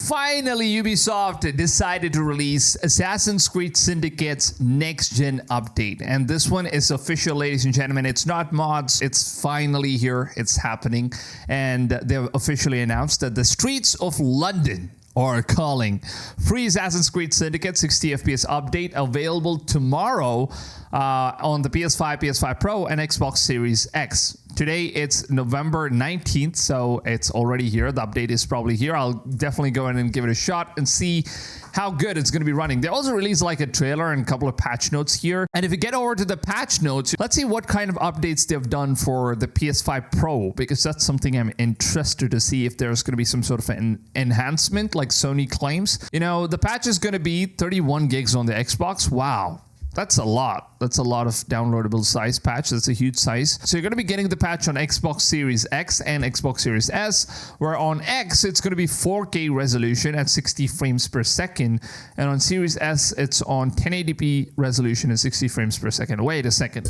Finally, Ubisoft decided to release Assassin's Creed Syndicate's next-gen update. And this one is official, ladies and gentlemen. It's not mods. It's finally here. It's happening. And they've officially announced that the streets of London are calling. Free Assassin's Creed Syndicate 60 FPS update available tomorrow on the PS5, PS5 Pro, and Xbox Series X. Today, it's November 19th, so it's already here. The update is probably here. I'll definitely go in and give it a shot and see how good it's going to be running. They also released like a trailer and a couple of patch notes here. And if you get over to the patch notes, let's see what kind of updates they've done for the PS5 Pro, because that's something I'm interested to see if there's going to be some sort of an enhancement like Sony claims. You know, the patch is going to be 31 gigs on the Xbox. Wow. That's a lot. That's a lot of downloadable size patch. That's a huge size. So you're going to be getting the patch on Xbox Series X and Xbox Series S, where on X, it's going to be 4K resolution at 60 frames per second. And on Series S, it's on 1080p resolution at 60 frames per second. Wait a second.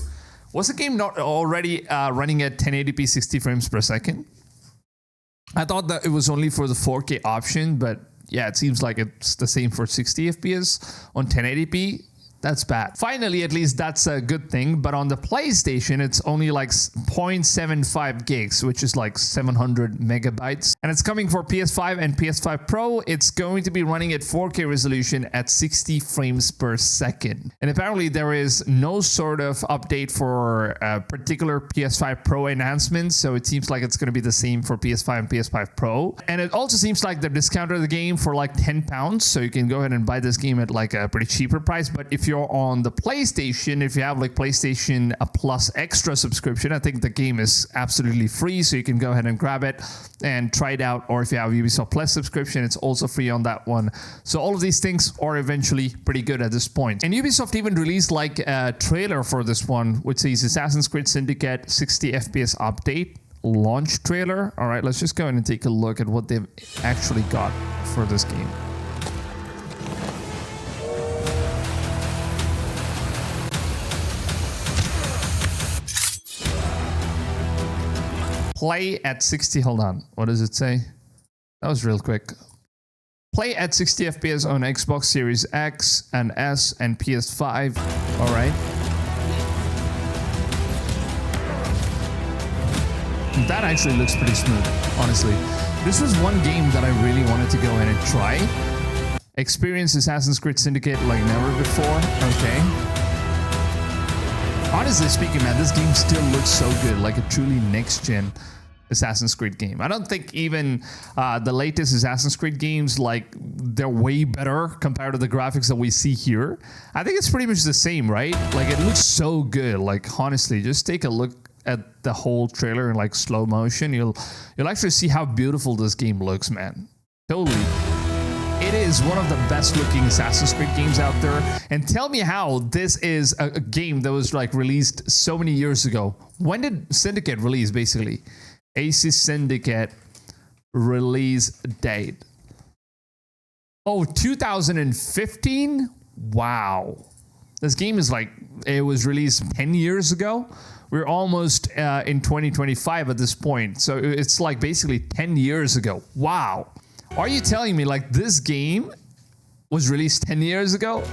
Was the game not already running at 1080p 60 frames per second? I thought that it was only for the 4K option, but yeah, it seems like it's the same for 60 FPS on 1080p. That's bad. Finally, at least that's a good thing. But on the PlayStation, it's only like 0.75 gigs, which is like 700 megabytes. And it's coming for PS5 and PS5 Pro. It's going to be running at 4K resolution at 60 frames per second. And apparently there is no sort of update for particular PS5 Pro enhancements. So it seems like it's going to be the same for PS5 and PS5 Pro. And it also seems like they've discounted the game for like £10. So you can go ahead and buy this game at like a pretty cheaper price. But if you're on the PlayStation, if you have like PlayStation Plus Extra subscription, I think the game is absolutely free, so you can go ahead and grab it and try it out. Or if you have Ubisoft Plus subscription, it's also free on that one. So all of these things are eventually pretty good at this point. And Ubisoft even released like a trailer for this one, which says Assassin's Creed Syndicate 60 FPS update launch trailer. All right, let's just go ahead and take a look at what they've actually got for this game. Play at 60, hold on, what does it say? That was real quick. Play at 60 FPS on Xbox Series X and S and PS5. All right. That actually looks pretty smooth, honestly. This was one game that I really wanted to go in and try. Experience Assassin's Creed Syndicate like never before. Okay. Honestly speaking, man, this game still looks so good, like a truly next-gen Assassin's Creed game. I don't think even the latest Assassin's Creed games, like, they're way better compared to the graphics that we see here. I think it's pretty much the same, right? Like, it looks so good. Like, honestly, just take a look at the whole trailer in, like, slow motion. You'll actually see how beautiful this game looks, man. Totally. It is one of the best looking Assassin's Creed games out there. And tell me how this is a game that was like released so many years ago. When did Syndicate release, basically? AC Syndicate release date. Oh, 2015? Wow. This game is like, it was released 10 years ago. We're almost in 2025 at this point. So it's like basically 10 years ago. Wow. Are you telling me like this game was released 10 years ago?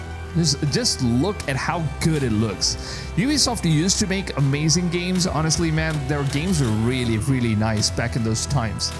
Just look at how good it looks. Ubisoft used to make amazing games. Honestly, man, their games were really, really nice back in those times.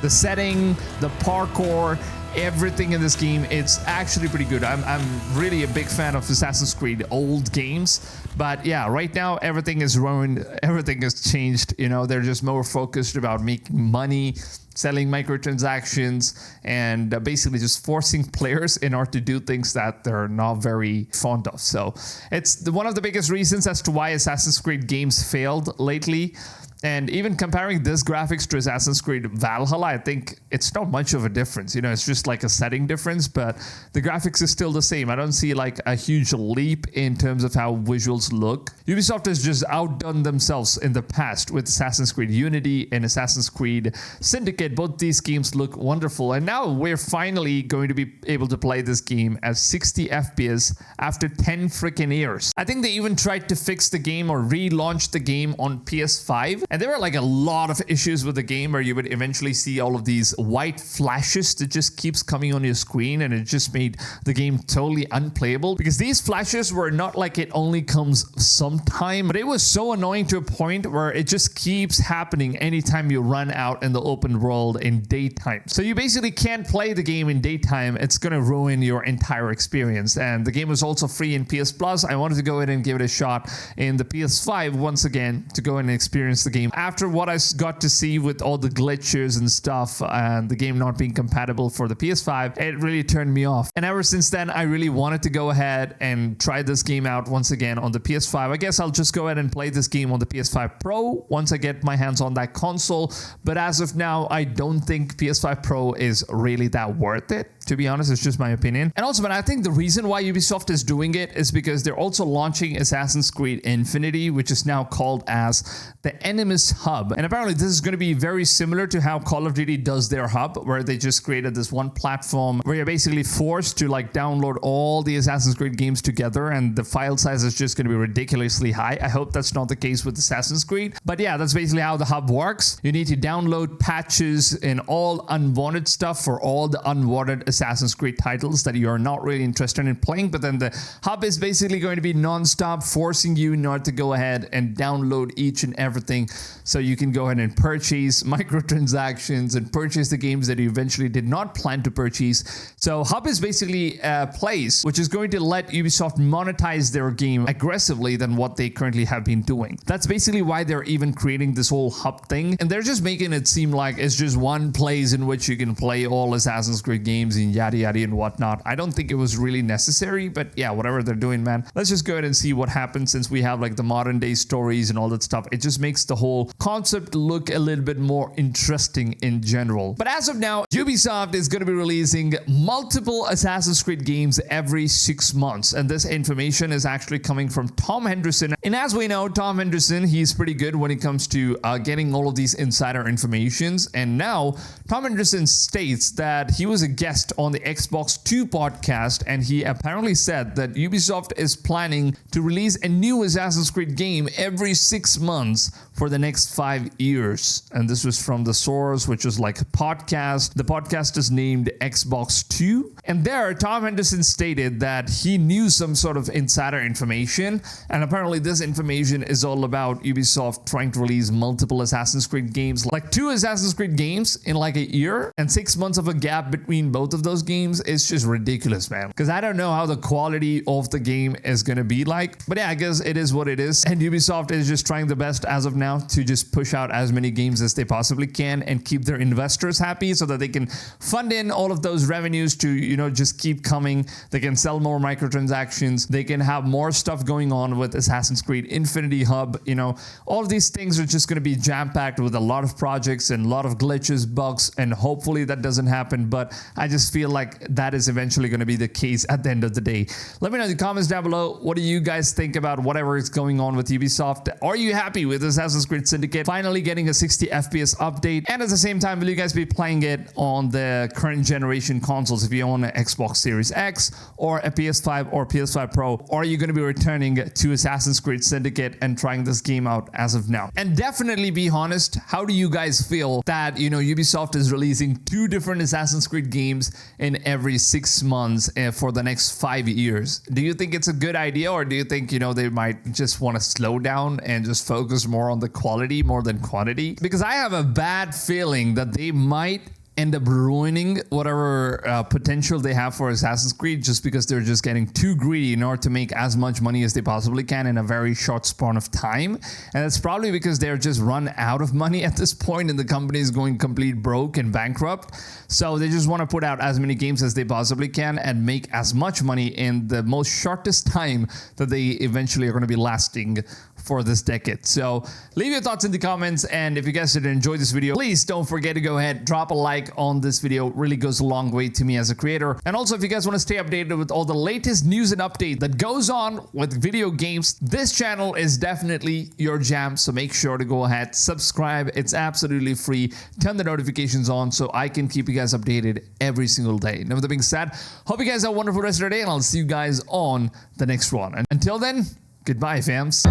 The setting, the parkour, everything in this game, it's actually pretty good. I'm really a big fan of Assassin's Creed old games. But yeah, right now everything is ruined. Everything has changed. You know, they're just more focused about making money, selling microtransactions, and basically just forcing players in order to do things that they're not very fond of. So it's one of the biggest reasons as to why Assassin's Creed games failed lately. And even comparing this graphics to Assassin's Creed Valhalla, I think it's not much of a difference. You know, it's just like a setting difference, but the graphics is still the same. I don't see like a huge leap in terms of how visuals look. Ubisoft has just outdone themselves in the past with Assassin's Creed Unity and Assassin's Creed Syndicate. Both these games look wonderful. And now we're finally going to be able to play this game at 60 FPS after 10 freaking years. I think they even tried to fix the game or relaunch the game on PS5. And there were like a lot of issues with the game where you would eventually see all of these white flashes that just keeps coming on your screen, and it just made the game totally unplayable because these flashes were not like it only comes sometime, but it was so annoying to a point where it just keeps happening anytime you run out in the open world in daytime. So you basically can't play the game in daytime. It's going to ruin your entire experience. And the game was also free in PS Plus. I wanted to go ahead and give it a shot in the PS5 once again to go and experience the game. After what I got to see with all the glitches and stuff and the game not being compatible for the PS5, it really turned me off. And ever since then, I really wanted to go ahead and try this game out once again on the PS5. I guess I'll just go ahead and play this game on the PS5 Pro once I get my hands on that console. But as of now, I don't think PS5 Pro is really that worth it. To be honest, it's just my opinion. And also, man, I think the reason why Ubisoft is doing it is because they're also launching Assassin's Creed Infinity, which is now called as the Animus Hub. And apparently this is going to be very similar to how Call of Duty does their hub, where they just created this one platform where you're basically forced to like download all the Assassin's Creed games together, and the file size is just going to be ridiculously high. I hope that's not the case with Assassin's Creed. But yeah, that's basically how the hub works. You need to download patches and all unwanted stuff for all the unwanted Assassin's Creed titles that you are not really interested in playing, but then the hub is basically going to be non-stop forcing you not to go ahead and download each and everything so you can go ahead and purchase microtransactions and purchase the games that you eventually did not plan to purchase. So hub is basically a place which is going to let Ubisoft monetize their game aggressively than what they currently have been doing. That's basically why they're even creating this whole hub thing, and they're just making it seem like it's just one place in which you can play all Assassin's Creed games and yada yada and whatnot. I don't think it was really necessary, but yeah, whatever they're doing, man. Let's just go ahead and see what happens since we have like the modern day stories and all that stuff. It just makes the whole concept look a little bit more interesting in general. But as of now, Ubisoft is going to be releasing multiple Assassin's Creed games every 6 months, and this information is actually coming from Tom Henderson. And as we know, Tom Henderson, he's pretty good when it comes to getting all of these insider informations. And now Tom Henderson states that he was a guest on the Xbox 2 podcast, and he apparently said that Ubisoft is planning to release a new Assassin's Creed game every 6 months for the next 5 years. And this was from the source, which is like a podcast. The podcast is named Xbox 2. And there, Tom Henderson stated that he knew some sort of insider information. And apparently this information is all about Ubisoft trying to release multiple Assassin's Creed games, like 2 Assassin's Creed games in like a year, and 6 months of a gap between both of those games. It's just ridiculous, man. Because I don't know how the quality of the game is going to be like. But yeah, I guess it is what it is. And Ubisoft is just trying the best as of now to just push out as many games as they possibly can and keep their investors happy so that they can fund in all of those revenues to, you know, just keep coming. They can sell more microtransactions. They can have more stuff going on with Assassin's Creed Infinity Hub. You know, all of these things are just going to be jam-packed with a lot of projects and a lot of glitches, bugs, and hopefully that doesn't happen. But I just feel like that is eventually going to be the case at the end of the day. Let me know in the comments down below, what do you guys think about whatever is going on with Ubisoft? Are you happy with Assassin's Creed Syndicate finally getting a 60 FPS update? And at the same time, will you guys be playing it on the current generation consoles if you own an Xbox Series X or a PS5 or PS5 Pro? Or are you going to be returning to Assassin's Creed Syndicate and trying this game out as of now? And definitely be honest, how do you guys feel that, you know, Ubisoft is releasing 2 different Assassin's Creed games in every 6 months for the next 5 years? Do you think it's a good idea, or do you think, you know, they might just want to slow down and just focus more on the quality more than quantity? Because I have a bad feeling that they might end up ruining whatever potential they have for Assassin's Creed just because they're just getting too greedy in order to make as much money as they possibly can in a very short span of time. And it's probably because they're just run out of money at this point and the company is going complete broke and bankrupt. So they just want to put out as many games as they possibly can and make as much money in the most shortest time that they eventually are going to be lasting for this decade. So leave your thoughts in the comments, and if you guys did enjoy this video, please don't forget to go ahead, drop a like on this video. It really goes a long way to me as a creator. And also, if you guys want to stay updated with all the latest news and update that goes on with video games, this channel is definitely your jam. So make sure to go ahead, subscribe. It's absolutely free. Turn the notifications on so I can keep you guys updated every single day. Now, with that being said, hope you guys have a wonderful rest of your day, and I'll see you guys on the next one. And until then, goodbye, fams.